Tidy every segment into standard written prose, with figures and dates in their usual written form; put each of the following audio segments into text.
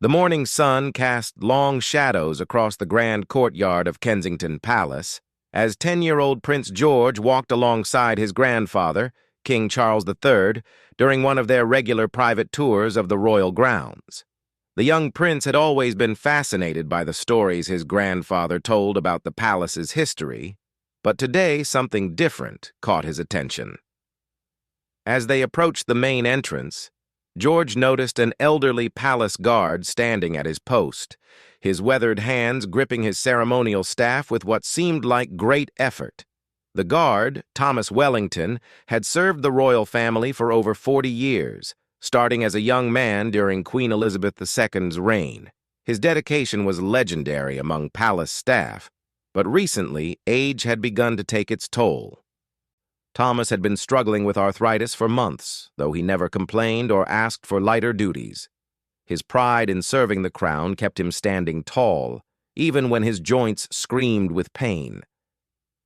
The morning sun cast long shadows across the grand courtyard of Kensington Palace as 10-year-old Prince George walked alongside his grandfather, King Charles III, during one of their regular private tours of the royal grounds. The young prince had always been fascinated by the stories his grandfather told about the palace's history, but today something different caught his attention. As they approached the main entrance, George noticed an elderly palace guard standing at his post, his weathered hands gripping his ceremonial staff with what seemed like great effort. The guard, Thomas Wellington, had served the royal family for over 40 years, starting as a young man during Queen Elizabeth II's reign. His dedication was legendary among palace staff, but recently age had begun to take its toll. Thomas had been struggling with arthritis for months, though he never complained or asked for lighter duties. His pride in serving the crown kept him standing tall, even when his joints screamed with pain.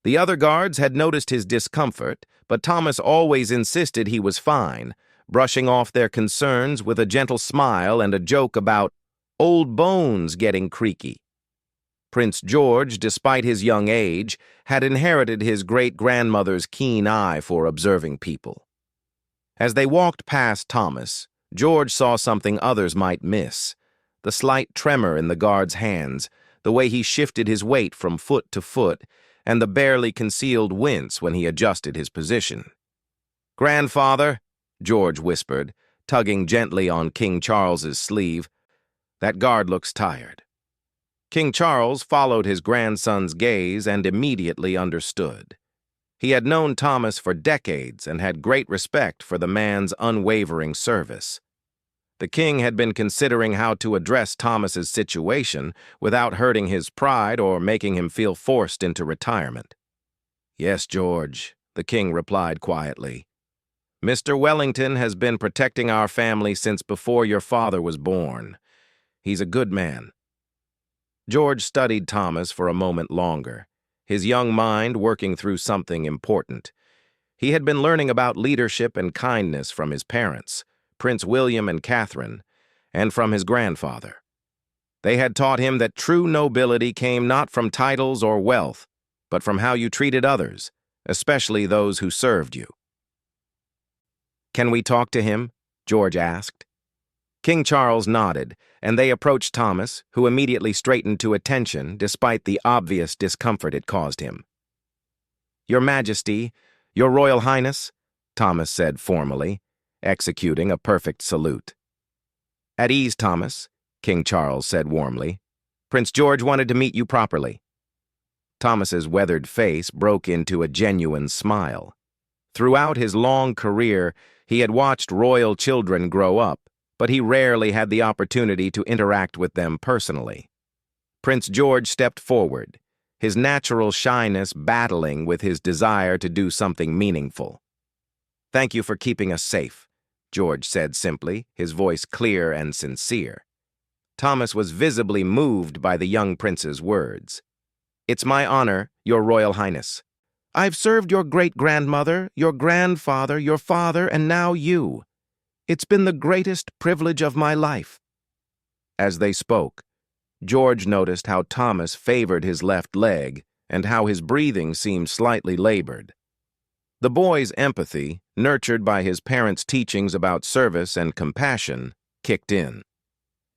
The other guards had noticed his discomfort, but Thomas always insisted he was fine, brushing off their concerns with a gentle smile and a joke about old bones getting creaky. Prince George, despite his young age, had inherited his great-grandmother's keen eye for observing people. As they walked past Thomas, George saw something others might miss: the slight tremor in the guard's hands, the way he shifted his weight from foot to foot, and the barely concealed wince when he adjusted his position. "Grandfather," George whispered, tugging gently on King Charles's sleeve, "that guard looks tired." King Charles followed his grandson's gaze and immediately understood. He had known Thomas for decades and had great respect for the man's unwavering service. The king had been considering how to address Thomas's situation without hurting his pride or making him feel forced into retirement. "Yes, George," the king replied quietly. "Mr. Wellington has been protecting our family since before your father was born. He's a good man." George studied Thomas for a moment longer, his young mind working through something important. He had been learning about leadership and kindness from his parents, Prince William and Catherine, and from his grandfather. They had taught him that true nobility came not from titles or wealth, but from how you treated others, especially those who served you. "Can we talk to him?" George asked. King Charles nodded, and they approached Thomas, who immediately straightened to attention despite the obvious discomfort it caused him. "Your Majesty, Your Royal Highness," Thomas said formally, executing a perfect salute. "At ease, Thomas," King Charles said warmly. "Prince George wanted to meet you properly." Thomas's weathered face broke into a genuine smile. Throughout his long career, he had watched royal children grow up, but he rarely had the opportunity to interact with them personally. Prince George stepped forward, his natural shyness battling with his desire to do something meaningful. "Thank you for keeping us safe," George said simply, his voice clear and sincere. Thomas was visibly moved by the young prince's words. "It's my honor, Your Royal Highness. I've served your great-grandmother, your grandfather, your father, and now you. It's been the greatest privilege of my life." As they spoke, George noticed how Thomas favored his left leg and how his breathing seemed slightly labored. The boy's empathy, nurtured by his parents' teachings about service and compassion, kicked in.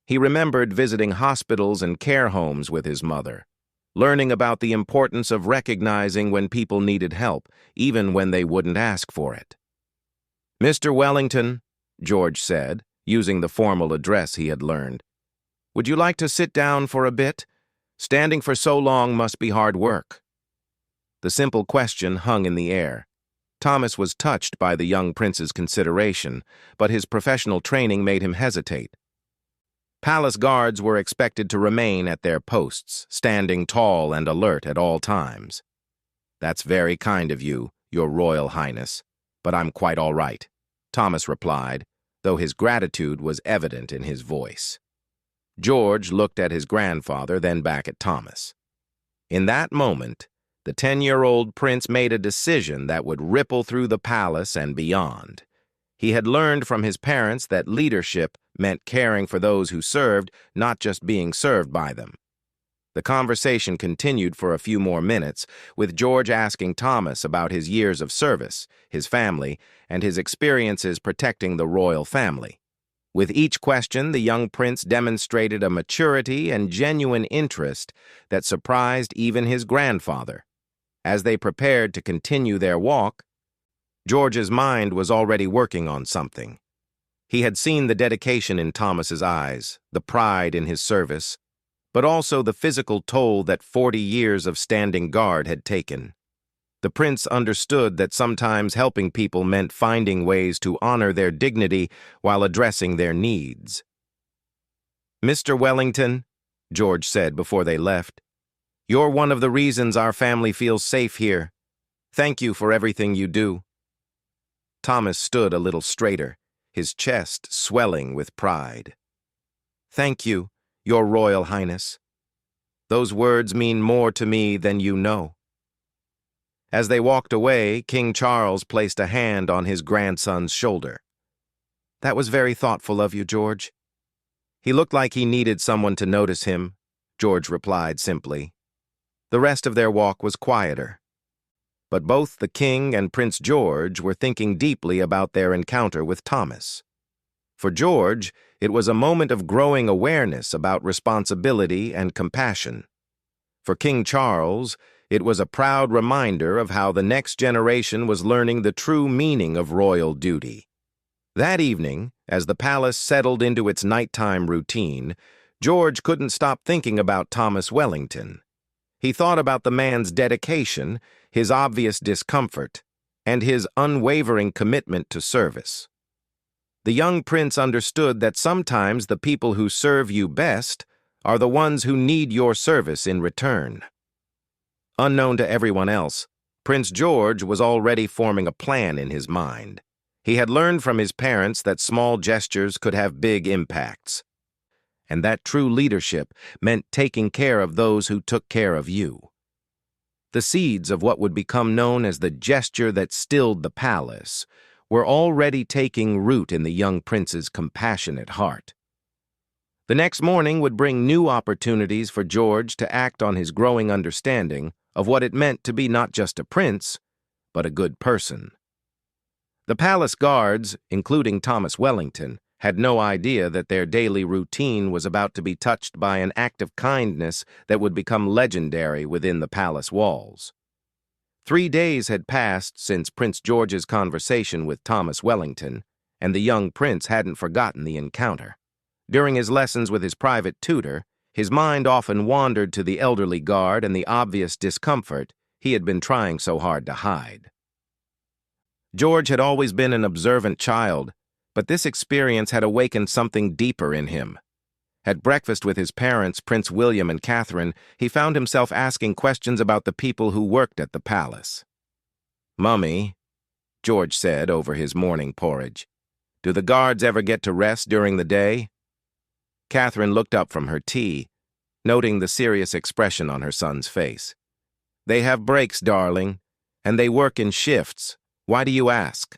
He remembered visiting hospitals and care homes with his mother, learning about the importance of recognizing when people needed help, even when they wouldn't ask for it. "Mr. Wellington," George said, using the formal address he had learned, "would you like to sit down for a bit? Standing for so long must be hard work." The simple question hung in the air. Thomas was touched by the young prince's consideration, but his professional training made him hesitate. Palace guards were expected to remain at their posts, standing tall and alert at all times. "That's very kind of you, Your Royal Highness, but I'm quite all right," Thomas replied, though his gratitude was evident in his voice. George looked at his grandfather, then back at Thomas. In that moment, the 10-year-old prince made a decision that would ripple through the palace and beyond. He had learned from his parents that leadership meant caring for those who served, not just being served by them. The conversation continued for a few more minutes, with George asking Thomas about his years of service, his family, and his experiences protecting the royal family. With each question, the young prince demonstrated a maturity and genuine interest that surprised even his grandfather. As they prepared to continue their walk, George's mind was already working on something. He had seen the dedication in Thomas's eyes, the pride in his service, but also the physical toll that 40 years of standing guard had taken. The prince understood that sometimes helping people meant finding ways to honor their dignity while addressing their needs. "Mr. Wellington," George said before they left, "you're one of the reasons our family feels safe here. Thank you for everything you do." Thomas stood a little straighter, his chest swelling with pride. "Thank you, Your Royal Highness. Those words mean more to me than you know." As they walked away, King Charles placed a hand on his grandson's shoulder. "That was very thoughtful of you, George." "He looked like he needed someone to notice him," George replied simply. The rest of their walk was quieter. But both the king and Prince George were thinking deeply about their encounter with Thomas. For George, it was a moment of growing awareness about responsibility and compassion. For King Charles, it was a proud reminder of how the next generation was learning the true meaning of royal duty. That evening, as the palace settled into its nighttime routine, George couldn't stop thinking about Thomas Wellington. He thought about the man's dedication, his obvious discomfort, and his unwavering commitment to service. The young prince understood that sometimes the people who serve you best are the ones who need your service in return. Unknown to everyone else, Prince George was already forming a plan in his mind. He had learned from his parents that small gestures could have big impacts, and that true leadership meant taking care of those who took care of you. The seeds of what would become known as the gesture that stilled the palace were already taking root in the young prince's compassionate heart. The next morning would bring new opportunities for George to act on his growing understanding of what it meant to be not just a prince, but a good person. The palace guards, including Thomas Wellington, had no idea that their daily routine was about to be touched by an act of kindness that would become legendary within the palace walls. 3 days had passed since Prince George's conversation with Thomas Wellington, and the young prince hadn't forgotten the encounter. During his lessons with his private tutor, his mind often wandered to the elderly guard and the obvious discomfort he had been trying so hard to hide. George had always been an observant child, but this experience had awakened something deeper in him. At breakfast with his parents, Prince William and Catherine, he found himself asking questions about the people who worked at the palace. "Mummy," George said over his morning porridge, "do the guards ever get to rest during the day?" Catherine looked up from her tea, noting the serious expression on her son's face. "They have breaks, darling, and they work in shifts. Why do you ask?"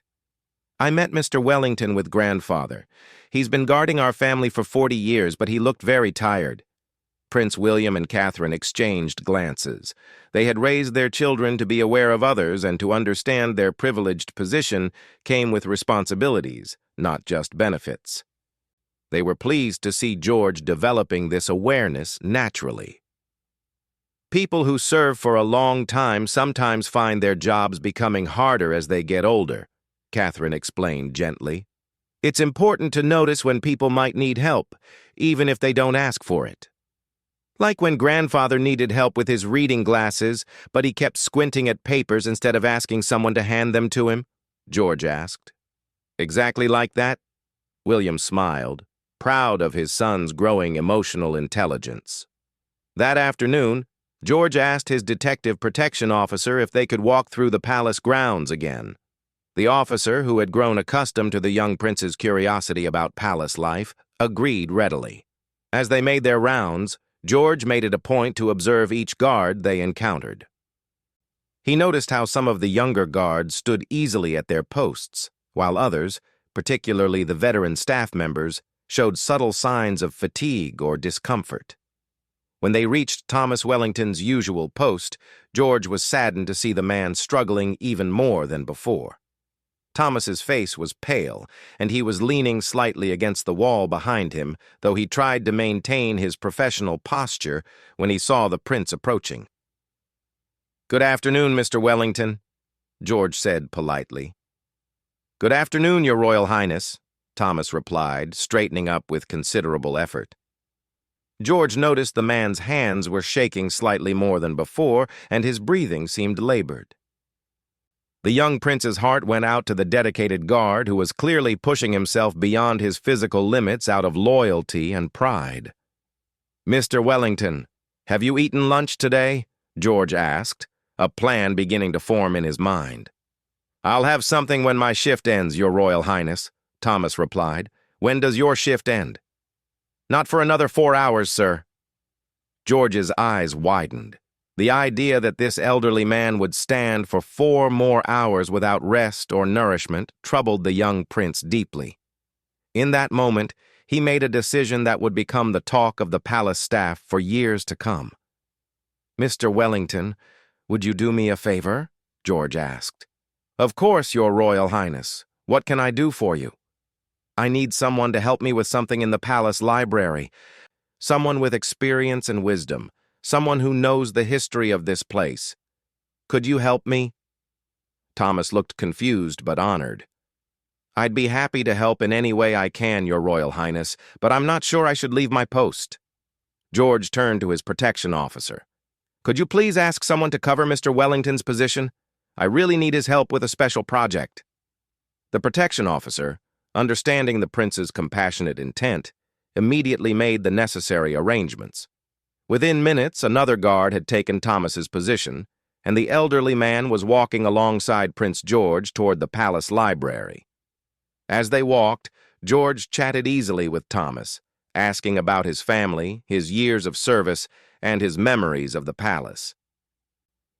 "I met Mr. Wellington with grandfather. He's been guarding our family for 40 years, but he looked very tired." Prince William and Catherine exchanged glances. They had raised their children to be aware of others, and to understand their privileged position came with responsibilities, not just benefits. They were pleased to see George developing this awareness naturally. "People who serve for a long time sometimes find their jobs becoming harder as they get older," Catherine explained gently. "It's important to notice when people might need help, even if they don't ask for it. Like when grandfather needed help with his reading glasses, but he kept squinting at papers instead of asking someone to hand them to him," George asked. "Exactly like that?" William smiled, proud of his son's growing emotional intelligence. That afternoon, George asked his detective protection officer if they could walk through the palace grounds again. The officer, who had grown accustomed to the young prince's curiosity about palace life, agreed readily. As they made their rounds, George made it a point to observe each guard they encountered. He noticed how some of the younger guards stood easily at their posts, while others, particularly the veteran staff members, showed subtle signs of fatigue or discomfort. When they reached Thomas Wellington's usual post, George was saddened to see the man struggling even more than before. Thomas's face was pale, and he was leaning slightly against the wall behind him, though he tried to maintain his professional posture when he saw the prince approaching. "Good afternoon, Mr. Wellington," George said politely. "Good afternoon, Your Royal Highness," Thomas replied, straightening up with considerable effort. George noticed the man's hands were shaking slightly more than before, and his breathing seemed labored. The young prince's heart went out to the dedicated guard who was clearly pushing himself beyond his physical limits out of loyalty and pride. "Mr. Wellington, have you eaten lunch today?" George asked, a plan beginning to form in his mind. "I'll have something when my shift ends, Your Royal Highness," Thomas replied. "When does your shift end?" "Not for another 4 hours, sir." George's eyes widened. The idea that this elderly man would stand for 4 more hours without rest or nourishment troubled the young prince deeply. In that moment, he made a decision that would become the talk of the palace staff for years to come. "Mr. Wellington, would you do me a favor?" George asked. "Of course, Your Royal Highness. What can I do for you?" "I need someone to help me with something in the palace library. Someone with experience and wisdom. Someone who knows the history of this place. Could you help me?" Thomas looked confused but honored. "I'd be happy to help in any way I can, Your Royal Highness, but I'm not sure I should leave my post." George turned to his protection officer. "Could you please ask someone to cover Mr. Wellington's position? I really need his help with a special project." The protection officer, understanding the prince's compassionate intent, immediately made the necessary arrangements. Within minutes, another guard had taken Thomas's position, and the elderly man was walking alongside Prince George toward the palace library. As they walked, George chatted easily with Thomas, asking about his family, his years of service, and his memories of the palace.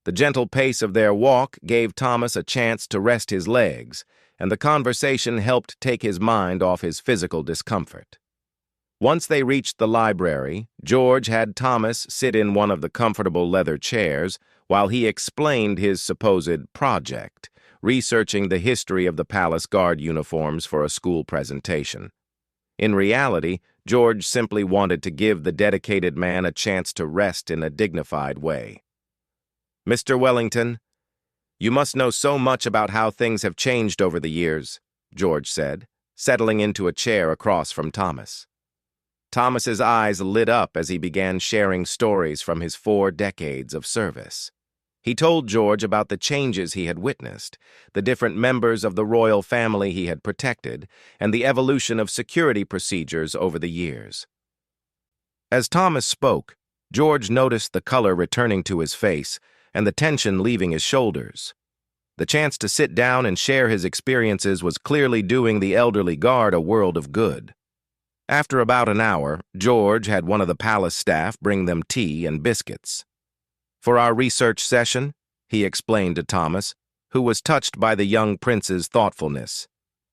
The gentle pace of their walk gave Thomas a chance to rest his legs, and the conversation helped take his mind off his physical discomfort. Once they reached the library, George had Thomas sit in one of the comfortable leather chairs while he explained his supposed project, researching the history of the palace guard uniforms for a school presentation. In reality, George simply wanted to give the dedicated man a chance to rest in a dignified way. "Mr. Wellington, you must know so much about how things have changed over the years," George said, settling into a chair across from Thomas. Thomas's eyes lit up as he began sharing stories from his 4 decades of service. He told George about the changes he had witnessed, the different members of the royal family he had protected, and the evolution of security procedures over the years. As Thomas spoke, George noticed the color returning to his face and the tension leaving his shoulders. The chance to sit down and share his experiences was clearly doing the elderly guard a world of good. After about an hour, George had one of the palace staff bring them tea and biscuits. "For our research session," he explained to Thomas, who was touched by the young prince's thoughtfulness.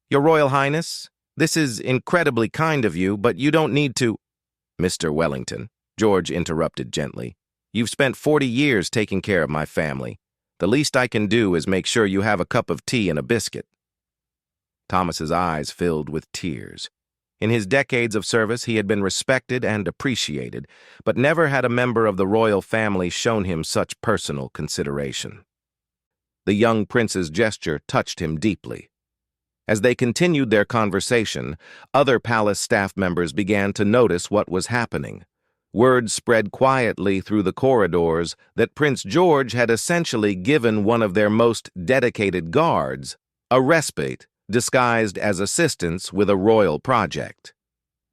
"Your Royal Highness, this is incredibly kind of you, but you don't need to—" "Mr. Wellington," George interrupted gently, "you've spent 40 years taking care of my family. The least I can do is make sure you have a cup of tea and a biscuit." Thomas's eyes filled with tears. In his decades of service, he had been respected and appreciated, but never had a member of the royal family shown him such personal consideration. The young prince's gesture touched him deeply. As they continued their conversation, other palace staff members began to notice what was happening. Word spread quietly through the corridors that Prince George had essentially given one of their most dedicated guards a respite disguised as assistance with a royal project.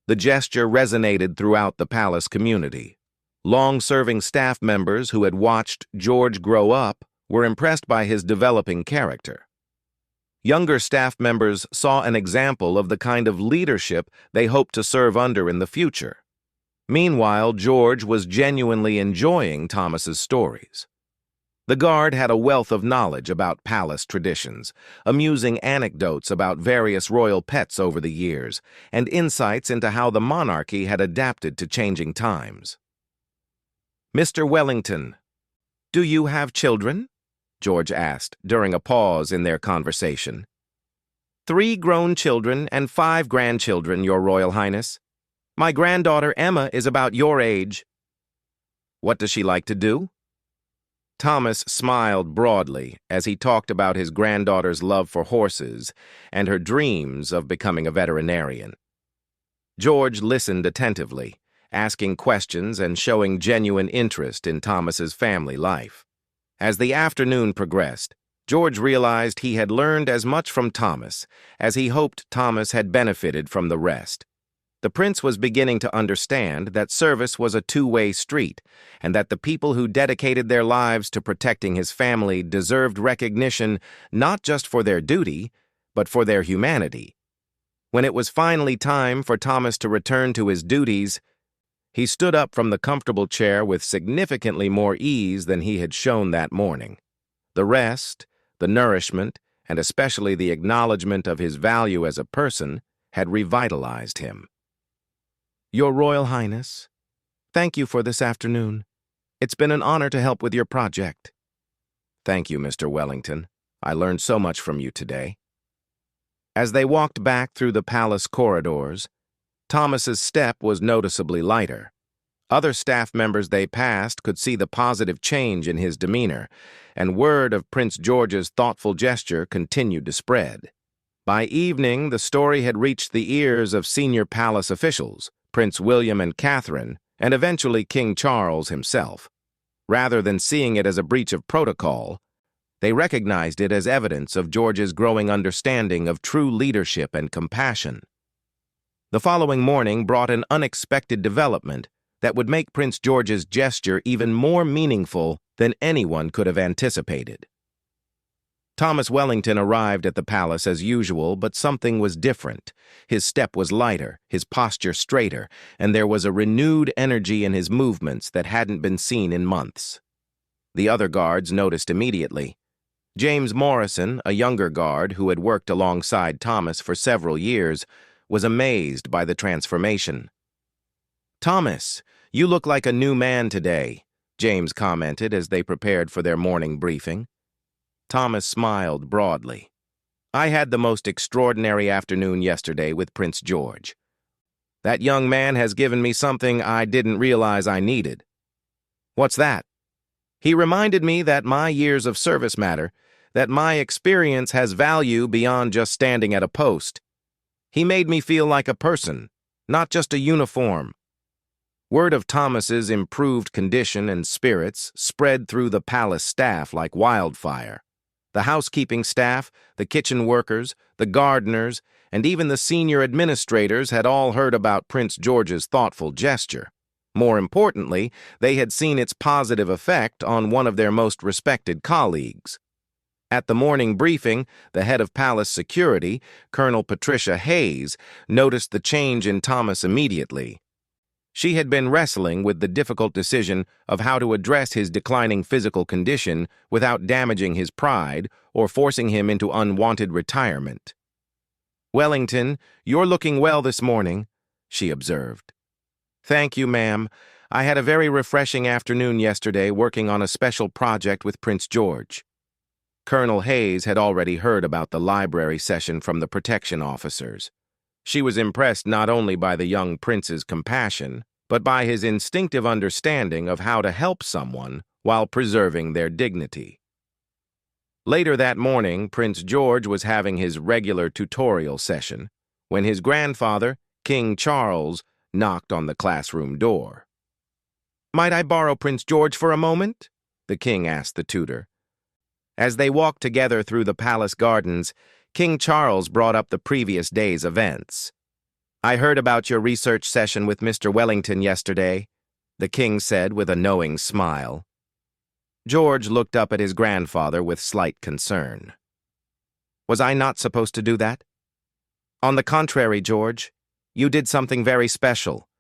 The gesture resonated throughout the palace community. Long-serving staff members who had watched George grow up were impressed by his developing character. Younger staff members saw an example of the kind of leadership they hoped to serve under in the future. Meanwhile, George was genuinely enjoying Thomas's stories. The guard had a wealth of knowledge about palace traditions, amusing anecdotes about various royal pets over the years, and insights into how the monarchy had adapted to changing times. "Mr. Wellington, do you have children?" George asked during a pause in their conversation. "3 grown children and 5 grandchildren, Your Royal Highness. My granddaughter Emma is about your age." "What does she like to do?" Thomas smiled broadly as he talked about his granddaughter's love for horses and her dreams of becoming a veterinarian. George listened attentively, asking questions and showing genuine interest in Thomas's family life. As the afternoon progressed, George realized he had learned as much from Thomas as he hoped Thomas had benefited from the rest. The prince was beginning to understand that service was a two-way street, and that the people who dedicated their lives to protecting his family deserved recognition not just for their duty, but for their humanity. When it was finally time for Thomas to return to his duties, he stood up from the comfortable chair with significantly more ease than he had shown that morning. The rest, the nourishment, and especially the acknowledgement of his value as a person had revitalized him. "Your Royal Highness, thank you for this afternoon. It's been an honor to help with your project." "Thank you, Mr. Wellington. I learned so much from you today." As they walked back through the palace corridors, Thomas's step was noticeably lighter. Other staff members they passed could see the positive change in his demeanor, and word of Prince George's thoughtful gesture continued to spread. By evening, the story had reached the ears of senior palace officials, Prince William and Catherine, and eventually King Charles himself. Rather than seeing it as a breach of protocol, they recognized it as evidence of George's growing understanding of true leadership and compassion. The following morning brought an unexpected development that would make Prince George's gesture even more meaningful than anyone could have anticipated. Thomas Wellington arrived at the palace as usual, but something was different. His step was lighter, his posture straighter, and there was a renewed energy in his movements that hadn't been seen in months. The other guards noticed immediately. James Morrison, a younger guard who had worked alongside Thomas for several years, was amazed by the transformation. "Thomas, you look like a new man today," James commented as they prepared for their morning briefing. Thomas smiled broadly. "I had the most extraordinary afternoon yesterday with Prince George. That young man has given me something I didn't realize I needed." "What's that?" "He reminded me that my years of service matter, that my experience has value beyond just standing at a post. He made me feel like a person, not just a uniform." Word of Thomas's improved condition and spirits spread through the palace staff like wildfire. The housekeeping staff, the kitchen workers, the gardeners, and even the senior administrators had all heard about Prince George's thoughtful gesture. More importantly, they had seen its positive effect on one of their most respected colleagues. At the morning briefing, the head of palace security, Colonel Patricia Hayes, noticed the change in Thomas immediately. She had been wrestling with the difficult decision of how to address his declining physical condition without damaging his pride or forcing him into unwanted retirement. "Wellington, you're looking well this morning," she observed. "Thank you, ma'am. I had a very refreshing afternoon yesterday working on a special project with Prince George." Colonel Hayes had already heard about the library session from the protection officers. She was impressed not only by the young prince's compassion, but by his instinctive understanding of how to help someone while preserving their dignity. Later that morning, Prince George was having his regular tutorial session when his grandfather, King Charles, knocked on the classroom door. "Might I borrow Prince George for a moment?" the king asked the tutor. As they walked together through the palace gardens, King Charles brought up the previous day's events. "I heard about your research session with Mr. Wellington yesterday," the king said with a knowing smile. George looked up at his grandfather with slight concern. "Was I not supposed to do that?" "On the contrary, George, you did something very special.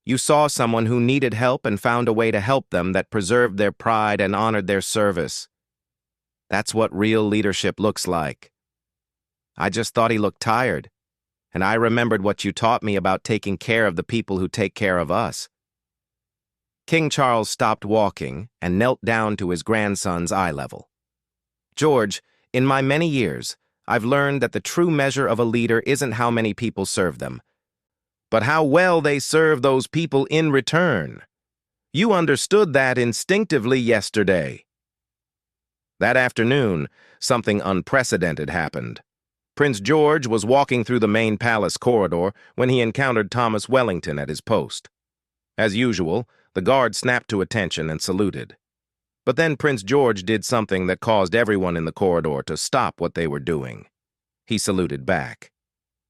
You saw someone who needed help and found a way to help them that preserved their pride and honored their service. That's what real leadership looks like. I just thought he looked tired, and I remembered what you taught me about taking care of the people who take care of us. King Charles stopped walking and knelt down to his grandson's eye level. George, in my many years, I've learned that the true measure of a leader isn't how many people serve them, but how well they serve those people in return. You understood that instinctively yesterday. That afternoon, something unprecedented happened. Prince George was walking through the main palace corridor when he encountered Thomas Wellington at his post. As usual, the guard snapped to attention and saluted. But then Prince George did something that caused everyone in the corridor to stop what they were doing. He saluted back.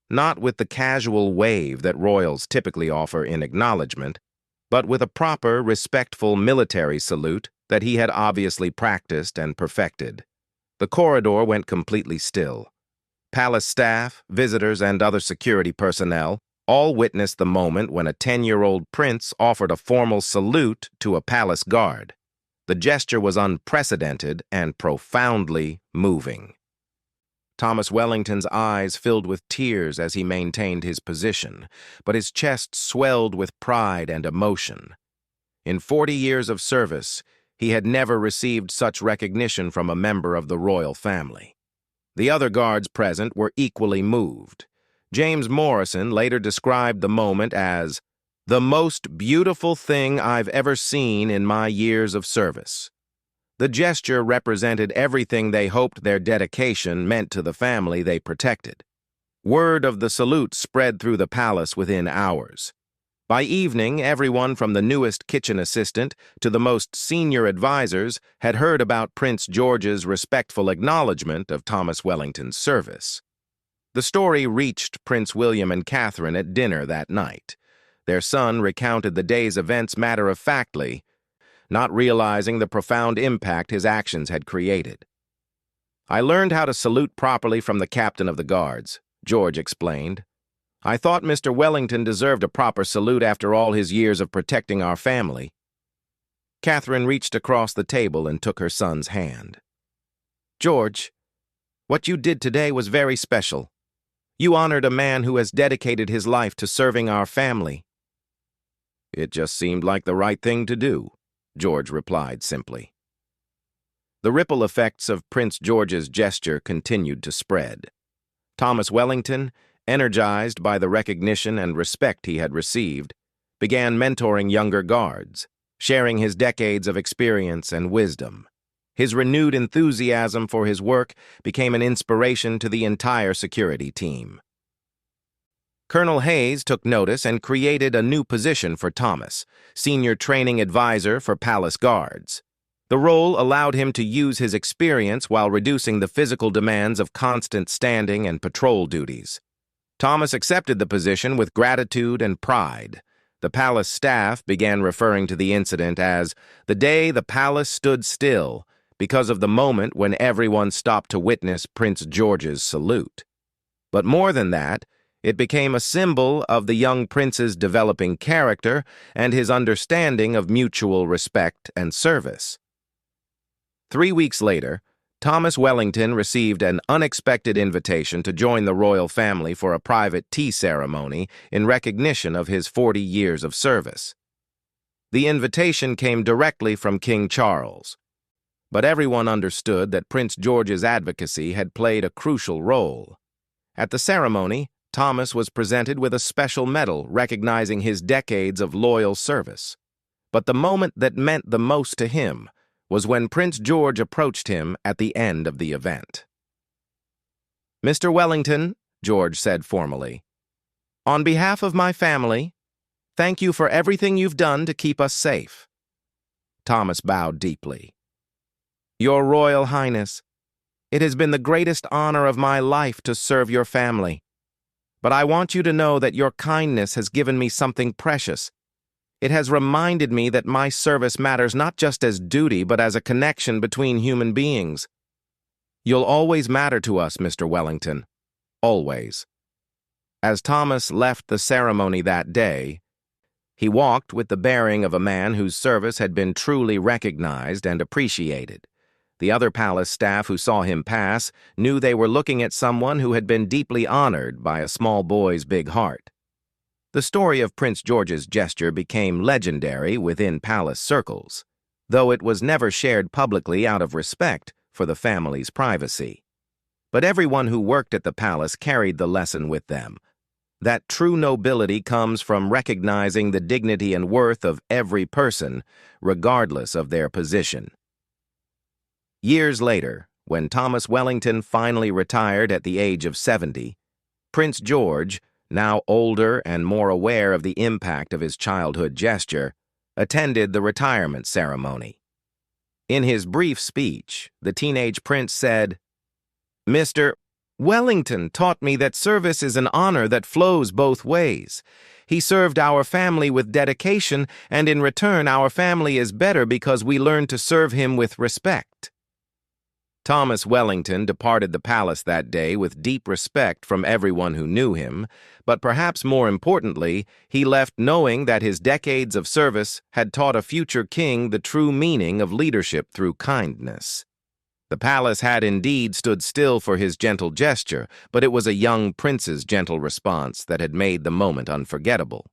Not with the casual wave that royals typically offer in acknowledgement, but with a proper, respectful military salute that he had obviously practiced and perfected. The corridor went completely still. Palace staff, visitors, and other security personnel all witnessed the moment when a 10-year-old prince offered a formal salute to a palace guard. The gesture was unprecedented and profoundly moving. Thomas Wellington's eyes filled with tears as he maintained his position, but his chest swelled with pride and emotion. In 40 years of service, he had never received such recognition from a member of the royal family. The other guards present were equally moved. James Morrison later described the moment as the most beautiful thing I've ever seen in my years of service. The gesture represented everything they hoped their dedication meant to the family they protected. Word of the salute spread through the palace within hours. By evening, everyone from the newest kitchen assistant to the most senior advisors had heard about Prince George's respectful acknowledgement of Thomas Wellington's service. The story reached Prince William and Catherine at dinner that night. Their son recounted the day's events matter-of-factly, not realizing the profound impact his actions had created. I learned how to salute properly from the captain of the guards, George explained. I thought Mr. Wellington deserved a proper salute after all his years of protecting our family. Catherine reached across the table and took her son's hand. George, what you did today was very special. You honored a man who has dedicated his life to serving our family. It just seemed like the right thing to do, George replied simply. The ripple effects of Prince George's gesture continued to spread. Thomas Wellington, energized by the recognition and respect he had received, began mentoring younger guards, sharing his decades of experience and wisdom. His renewed enthusiasm for his work became an inspiration to the entire security team. Colonel Hayes took notice and created a new position for Thomas, Senior Training Advisor for Palace Guards. The role allowed him to use his experience while reducing the physical demands of constant standing and patrol duties. Thomas accepted the position with gratitude and pride. The palace staff began referring to the incident as the day the palace stood still because of the moment when everyone stopped to witness Prince George's salute. But more than that, it became a symbol of the young prince's developing character and his understanding of mutual respect and service. 3 weeks later, Thomas Wellington received an unexpected invitation to join the royal family for a private tea ceremony in recognition of his 40 years of service. The invitation came directly from King Charles, but everyone understood that Prince George's advocacy had played a crucial role. At the ceremony, Thomas was presented with a special medal recognizing his decades of loyal service. But the moment that meant the most to him was when Prince George approached him at the end of the event. Mr. Wellington, George said formally, on behalf of my family, thank you for everything you've done to keep us safe. Thomas bowed deeply. Your Royal Highness, it has been the greatest honor of my life to serve your family. But I want you to know that your kindness has given me something precious. It has reminded me that my service matters not just as duty, but as a connection between human beings. You'll always matter to us, Mr. Wellington. Always. As Thomas left the ceremony that day, He walked with the bearing of a man whose service had been truly recognized and appreciated. The other palace staff who saw him pass knew they were looking at someone who had been deeply honored by a small boy's big heart. The story of Prince George's gesture became legendary within palace circles, though it was never shared publicly out of respect for the family's privacy. But everyone who worked at the palace carried the lesson with them, that true nobility comes from recognizing the dignity and worth of every person, regardless of their position. Years later, when Thomas Wellington finally retired at the age of 70, Prince George, now older and more aware of the impact of his childhood gesture, attended the retirement ceremony. In his brief speech, the teenage prince said, "Mr. Wellington taught me that service is an honor that flows both ways. He served our family with dedication, and in return our family is better because we learned to serve him with respect." Thomas Wellington departed the palace that day with deep respect from everyone who knew him, but perhaps more importantly, he left knowing that his decades of service had taught a future king the true meaning of leadership through kindness. The palace had indeed stood still for his gentle gesture, but it was a young prince's gentle response that had made the moment unforgettable.